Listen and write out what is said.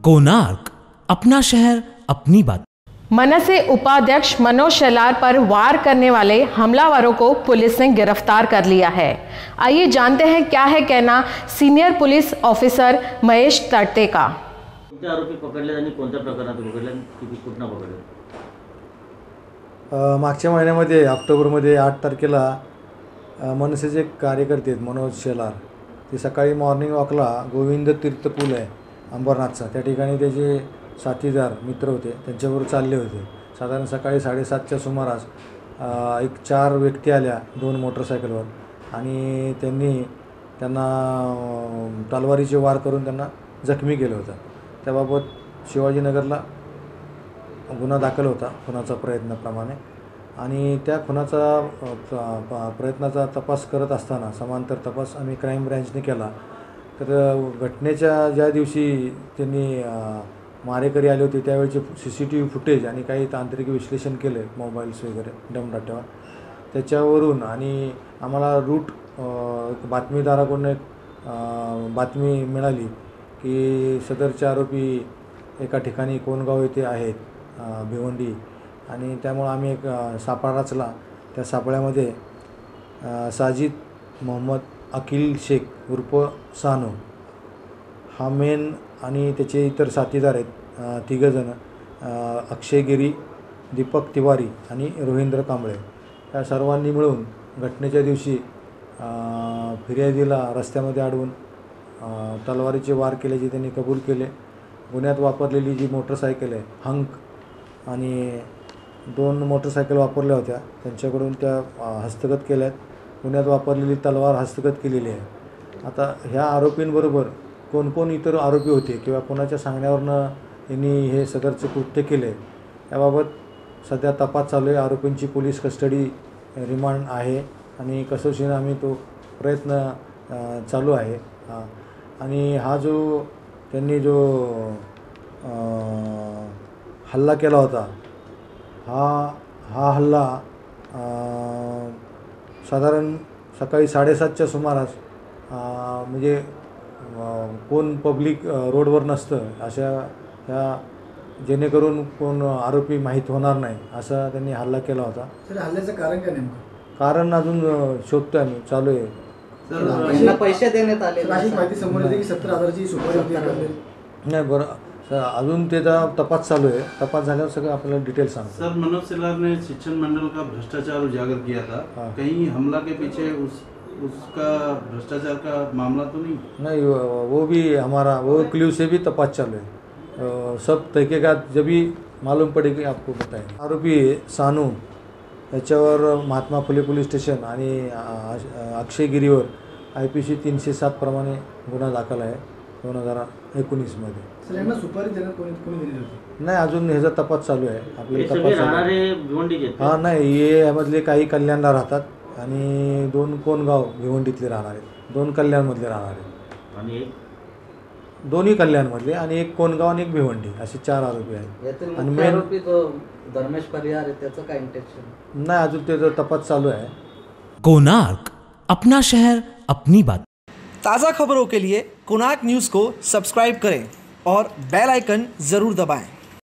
कोणार्क, अपना शहर अपनी बात। मनसे उपाध्यक्ष मनोज शेलार पर वार करने वाले हमलावरों को पुलिस ने गिरफ्तार कर लिया है। आइए जानते हैं क्या है कहना senior police officer Mahesh Tarte का। कोणते आरोपी पकडले आणि कोणत्या प्रकरणात पकडले, किती कुठनं पकडले? मागच्या महिन्यामध्ये ऑक्टोबरमध्ये 8 तारखेला मनसेचे कार्यकर्ते आहेत मनोज शेलार, ते सकाळी मॉर्निंग वॉकला गोविंद तीर्थ पूल आहे अंबरनाथचा, त्या ठिकाणी त्याचे साथीदार मित्र होते, त्यांच्याबरोबर चालले होते। साधारण सकाळी 7:30च्या सुमारास एक 4 व्यक्ती आल्या 2 मोटरसायकलवर आणि त्यांना तलवारीचे वार करून त्यांना जखमी केलं होतं। त्याबाबत शिवाजीनगरला गुन्हा दाखल होता खुनाचा प्रयत्नाप्रमाणे आणि त्या खुनाचा प्रयत्नाचा तपास करत असताना समांतर तपास आम्ही क्राईम ब्रँचने केला। तर घटनेच्या ज्या दिवशी त्यांनी मारेकरी आले होते त्यावेळचे CCTV फुटेज आणि काही तांत्रिक विश्लेषण केले मोबाईल्स वगैरे डमडाट्यावर, त्याच्यावरून आणि आम्हाला रूट बातमीदाराकडून एक बातमी मिळाली की सदरचे आरोपी एका ठिकाणी कोणगाव येथे आहेत भिवंडी, आणि त्यामुळे आम्ही एक सापळा रचला। त्या सापळ्यामध्ये साजिद मोहम्मद अकील शेख उर्फ सानू हा मेन आणि त्याचे इतर साथीदार आहेत 3 जण, अक्षय गिरी, दीपक तिवारी आणि रोहिंद्र कांबळे। या सर्वांनी मिळून घटनेच्या दिवशी फिर्यादीला रस्त्यामध्ये अडवून तलवारीचे वार केल्याचे त्यांनी कबूल केले। गुन्ह्यात वापरलेली जी मोटरसायकल आहे हंक आणि 2 मोटरसायकल वापरल्या होत्या त्यांच्याकडून त्या हस्तगत केल्यात। गुन्ह्यात वापरलेली तलवार हस्तगत केलेली आहे। आता ह्या आरोपींबरोबर कोण इतर आरोपी होते किंवा कोणाच्या सांगण्यावरनं यांनी हे सदरचे कृत्य केले याबाबत सध्या तपास चालू आहे। आरोपींची पोलीस कस्टडी रिमांड आहे आणि कसोशीने आम्ही तो प्रयत्न चालू आहे। आणि हा जो त्यांनी जो हल्ला केला होता हा हल्ला साधारण सकाळी 7:30च्या सुमारास म्हणजे कोण पब्लिक रोडवर नसतं अशा ह्या जेणेकरून कोण आरोपी माहीत होणार नाही असा त्यांनी हल्ला केला होता। सर हल्ल्याचं कारण काय नेमकं? कारण अजून शोधतो आम्ही, चालू आहे। सर पैसे देण्यात आले अशी माहिती समोर येते की 70,000ची सुपारी नाही बरं सर, अजून त्याचा तपास चालू है। तपास झाल्यावर सगळं आपल्याला डिटेल सांगतो। सर मनोज शेलार ने शिक्षण मंडल का भ्रष्टाचार उजागर किया था, कहीं हमला के पीछे उसका भ्रष्टाचार का मामला तो नहीं? वो भी हमारा वो क्ल्यू से भी तपास चालू है। सब तहकीकात जब भी मालूम पड़ेगी आपको बताएंगे। आरोपी सानू याच्यावर महात्मा फुले पोलीस स्टेशन आणि अक्षय गिरीवर IPC 307 प्रमाणे गुन्हा दाखल आहे 2019 मध्ये। सर यांना सुपारी देण्यात कोणी दिली होती? नाही, अजून ह्याचा तपास चालू आहे आपल्याला तपास। राहणारे भिवंडीचे? हां नाही, हे यामधले काही कल्याणला राहतात आणि 2 कोणगाव भिवंडीतले राहणार आहेत, 2 कल्याणमधले राहणार आहेत आणि दोन्ही कल्याणमधले आणि 1 कोणगाव आणि 1 भिवंडी, असे 4 आरोपी आहेत। आणि मेन आरोपी तो धर्मेश परिहार आहे, त्याचं काय इंटेन्शन नाही, अजून त्याचा तपास चालू आहे। कोणार्क, अपना शहर अपनी बात। ताज़ा खबरों के लिए कोणार्क न्यूज़ को सब्सक्राइब करें और बेल आइकन ज़रूर दबाएं।